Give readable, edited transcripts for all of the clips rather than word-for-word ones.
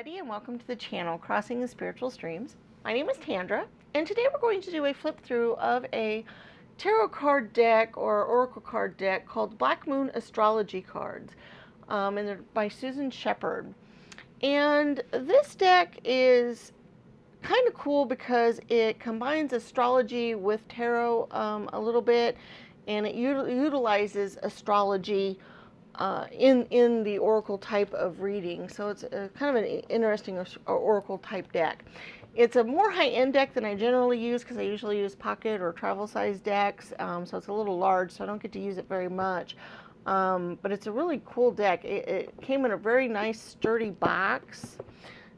everybody, and welcome to the channel Crossing the Spiritual Streams. My name is Tandra, and today we're going to do a flip through of a tarot card deck or oracle card deck called Black Moon Astrology cards, and they're by Susan Sheppard. And this deck is kind of cool because it combines astrology with tarot a little bit, and it utilizes astrology in the oracle type of reading. So it's kind of an interesting oracle type deck. It's a more high-end deck than I generally use because I usually use pocket or travel size decks, so it's a little large, so I don't get to use it very much. But it's a really cool deck. It came in a very nice sturdy box.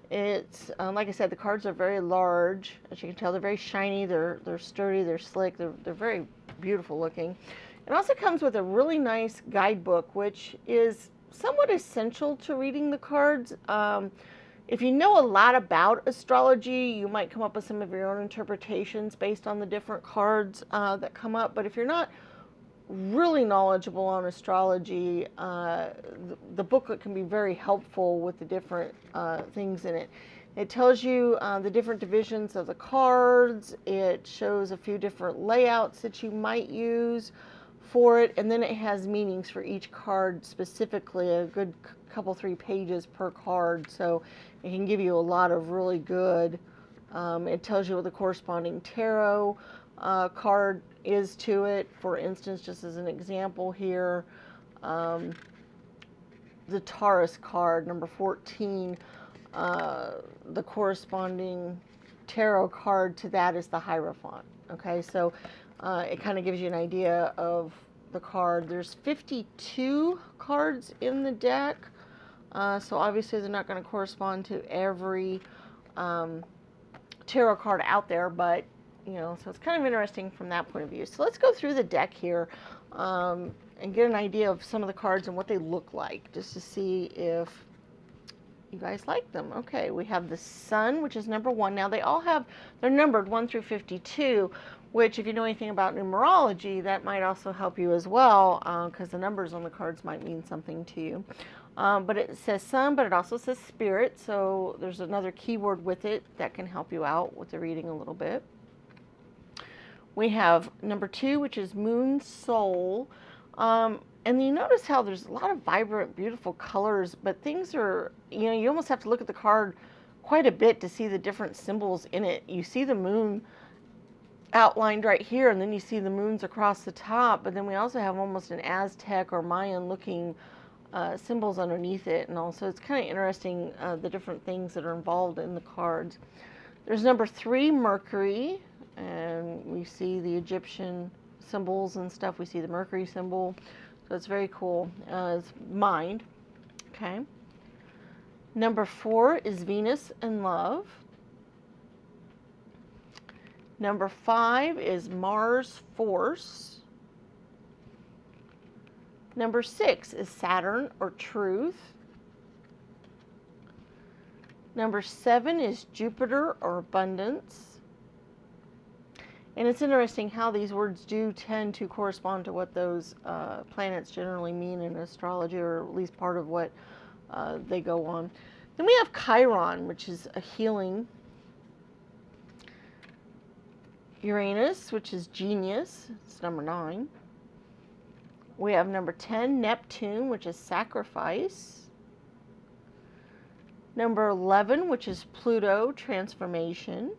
It's like I said, the cards are very large. As you can tell, they're very shiny, they're sturdy, they're slick, they're very beautiful looking. It also comes with a really nice guidebook, which is somewhat essential to reading the cards. If you know a lot about astrology, you might come up with some of your own interpretations based on the different cards that come up. But if you're not really knowledgeable on astrology, the booklet can be very helpful with the different things in it. It tells you the different divisions of the cards. It shows a few different layouts that you might use for it, and then it has meanings for each card specifically, a good couple, 3 pages per card, so it can give you a lot of really good, it tells you what the corresponding tarot card is to it. For instance, just as an example here, the Taurus card, number 14, the corresponding tarot card to that is the Hierophant. Okay, so it kind of gives you an idea of the card. There's 52 cards in the deck, so obviously they're not going to correspond to every tarot card out there, but you know, so it's kind of interesting from that point of view. So let's go through the deck here and get an idea of some of the cards and what they look like, just to see if you guys like them. Okay, we have the Sun, which is number 1. Now they're numbered 1 through 52, which if you know anything about numerology, that might also help you as well, because the numbers on the cards might mean something to you. But it says Sun, but it also says Spirit, so there's another keyword with it that can help you out with the reading a little bit. We have number 2, which is Moon Soul. And you notice how there's a lot of vibrant, beautiful colors, but things are, you almost have to look at the card quite a bit to see the different symbols in it. You see the moon outlined right here, and then you see the moons across the top, but then we also have almost an Aztec or Mayan looking symbols underneath it, and also it's kind of interesting the different things that are involved in the cards. There's number 3, Mercury, and we see the Egyptian symbols and stuff. We see the Mercury symbol, so it's very cool. It's mind. Okay. Number 4 is Venus and Love. Number 5 is Mars Force. Number 6 is Saturn or Truth. Number 7 is Jupiter or Abundance. And it's interesting how these words do tend to correspond to what those planets generally mean in astrology, or at least part of what they go on. Then we have Chiron, which is a healing. Uranus, which is genius. It's number 9. We have number 10, Neptune, which is sacrifice. Number 11, which is Pluto, transformation.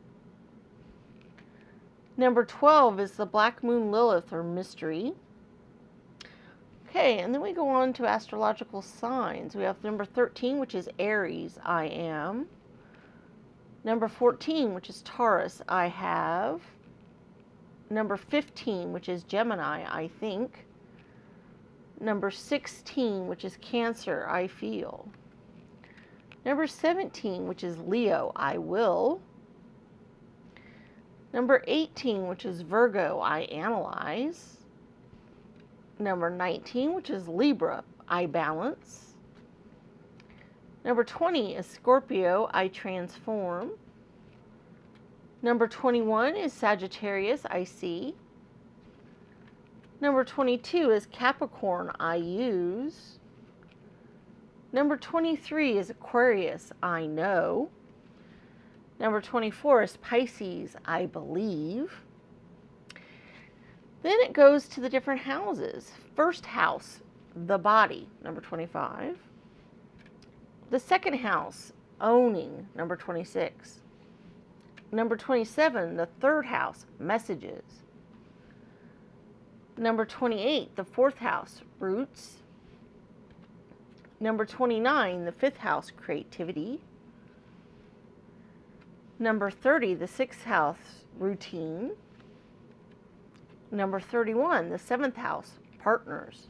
Number 12 is the Black Moon Lilith, or mystery. Okay, and then we go on to astrological signs. We have number 13, which is Aries, I am. Number 14, which is Taurus, I have. Number 15, which is Gemini, I think. Number 16, which is Cancer, I feel. Number 17, which is Leo, I will. Number 18, which is Virgo, I analyze. Number 19, which is Libra, I balance. Number 20 is Scorpio, I transform. Number 21 is Sagittarius, I see. Number 22 is Capricorn, I use. Number 23 is Aquarius, I know. Number 24 is Pisces, I believe. Then it goes to the different houses. First house, the body, number 25. The second house, owning, number 26. Number 27, the third house, messages. Number 28, the fourth house, roots. Number 29, the fifth house, creativity. Number 30, the sixth house, routine. Number 31, the seventh house, partners.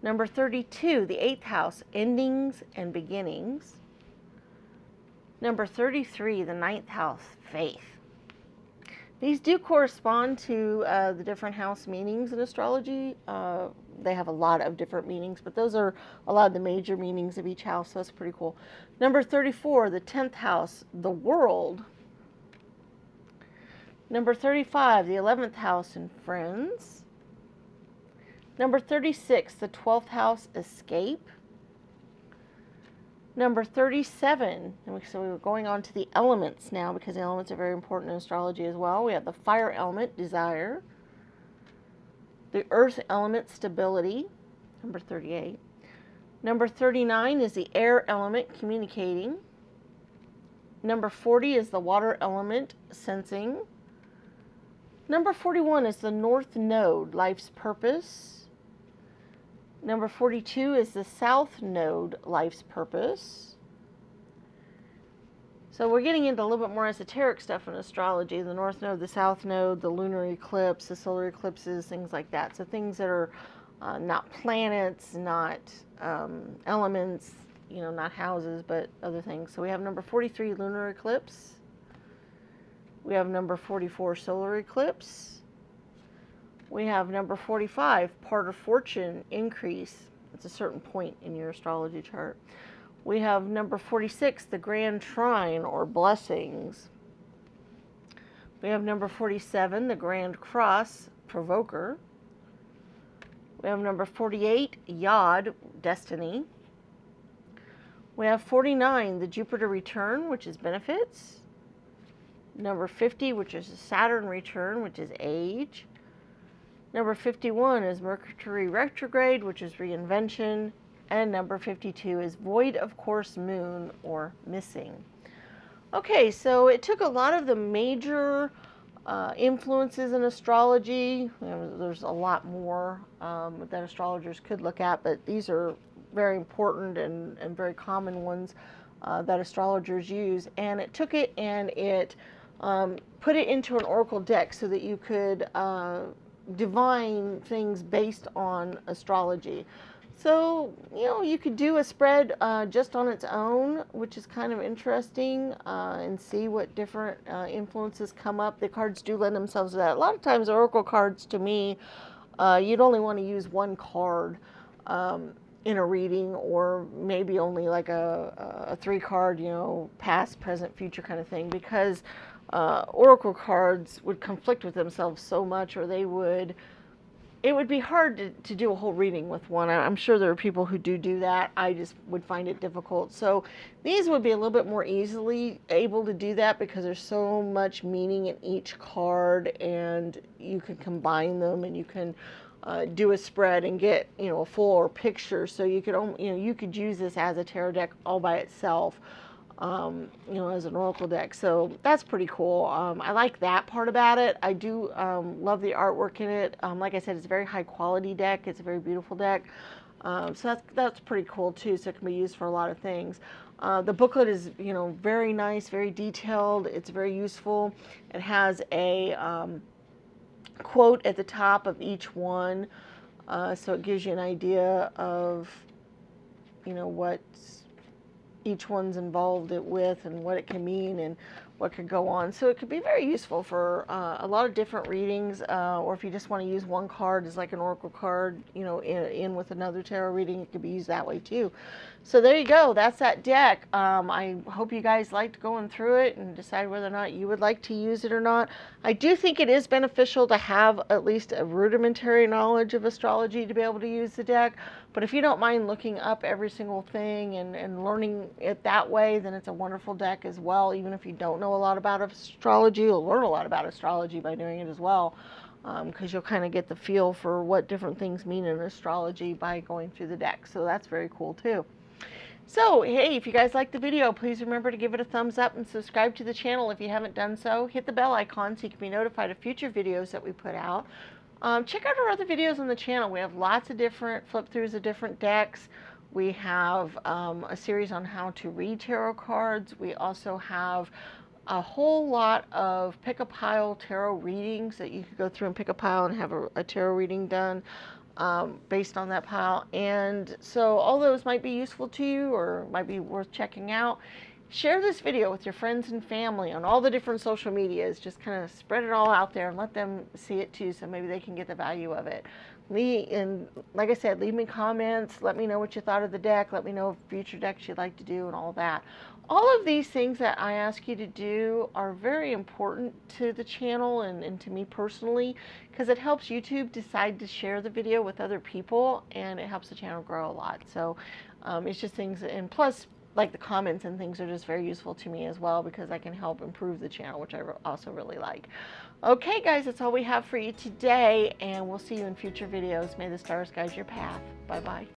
Number 32, the eighth house, endings and beginnings. Number 33, the ninth house, faith. These do correspond to the different house meanings in astrology. They have a lot of different meanings, but those are a lot of the major meanings of each house, so that's pretty cool. Number 34, the 10th house, the world. Number 35, the 11th house, and friends. Number 36, the 12th house, escape. Number 37, so we're going on to the elements now, because the elements are very important in astrology as well. We have the fire element, desire. The earth element, stability, number 38. Number 39 is the air element, communicating. Number 40 is the water element, sensing. Number 41 is the north node, life's purpose. Number 42 is the south node, life's purpose. So we're getting into a little bit more esoteric stuff in astrology. The north node, the south node, the lunar eclipse, the solar eclipses, things like that. So things that are not planets, not elements, not houses, but other things. So we have number 43, lunar eclipse. We have number 44, solar eclipse. We have number 45, part of fortune, increase. It's a certain point in your astrology chart. We have number 46, the grand trine, or blessings. We have number 47, the grand cross, provoker. We have number 48, yod, destiny. We have 49, the Jupiter return, which is benefits. Number 50, which is a Saturn return, which is age. Number 51 is Mercury retrograde, which is reinvention. And number 52 is void of course moon, or missing. Okay, so it took a lot of the major influences in astrology. There's a lot more that astrologers could look at, but these are very important and very common ones that astrologers use. And it took it and it put it into an oracle deck so that you could divine things based on astrology. So, you could do a spread just on its own, which is kind of interesting, and see what different influences come up. The cards do lend themselves to that. A lot of times, oracle cards, to me, you'd only want to use one card in a reading, or maybe only like a 3-card, past, present, future kind of thing, because oracle cards would conflict with themselves so much, or it would be hard to do a whole reading with one. I'm sure there are people who do that. I just would find it difficult. So these would be a little bit more easily able to do that, because there's so much meaning in each card, and you can combine them, and you can do a spread and get a fuller picture. So you could you could use this as a tarot deck all by itself. As an oracle deck. So that's pretty cool. I like that part about it. I do love the artwork in it. Like I said, it's a very high quality deck. It's a very beautiful deck. So that's pretty cool too. So it can be used for a lot of things. The booklet is, very nice, very detailed. It's very useful. It has a quote at the top of each one. So it gives you an idea of, what each one's involved it with, and what it can mean, and what could go on. So it could be very useful for a lot of different readings, or if you just want to use one card as like an oracle card, you know, in with another tarot reading, it could be used that way too. So there you go. That's that deck. I hope you guys liked going through it and decide whether or not you would like to use it or not. I do think it is beneficial to have at least a rudimentary knowledge of astrology to be able to use the deck. But if you don't mind looking up every single thing and learning it that way, then it's a wonderful deck as well. Even if you don't know a lot about astrology, you'll learn a lot about astrology by doing it as well. Because you'll kind of get the feel for what different things mean in astrology by going through the deck. So that's very cool too. So, hey, if you guys liked the video, please remember to give it a thumbs up and subscribe to the channel if you haven't done so. Hit the bell icon so you can be notified of future videos that we put out. Check out our other videos on the channel. We have lots of different flip-throughs of different decks. We have a series on how to read tarot cards. We also have a whole lot of pick-a-pile tarot readings that you could go through and pick a pile and have a tarot reading done. Based on that pile. And so all those might be useful to you or might be worth checking out. Share this video with your friends and family on all the different social medias. Just kind of spread it all out there and let them see it too, so maybe they can get the value of it. And like I said, leave me comments. Let me know what you thought of the deck. Let me know of future decks you'd like to do and all that. All of these things that I ask you to do are very important to the channel and to me personally, because it helps YouTube decide to share the video with other people, and it helps the channel grow a lot. So it's just things, and plus, like the comments and things are just very useful to me as well, because I can help improve the channel, which I also really like. Okay, guys, that's all we have for you today, and we'll see you in future videos. May the stars guide your path. Bye-bye.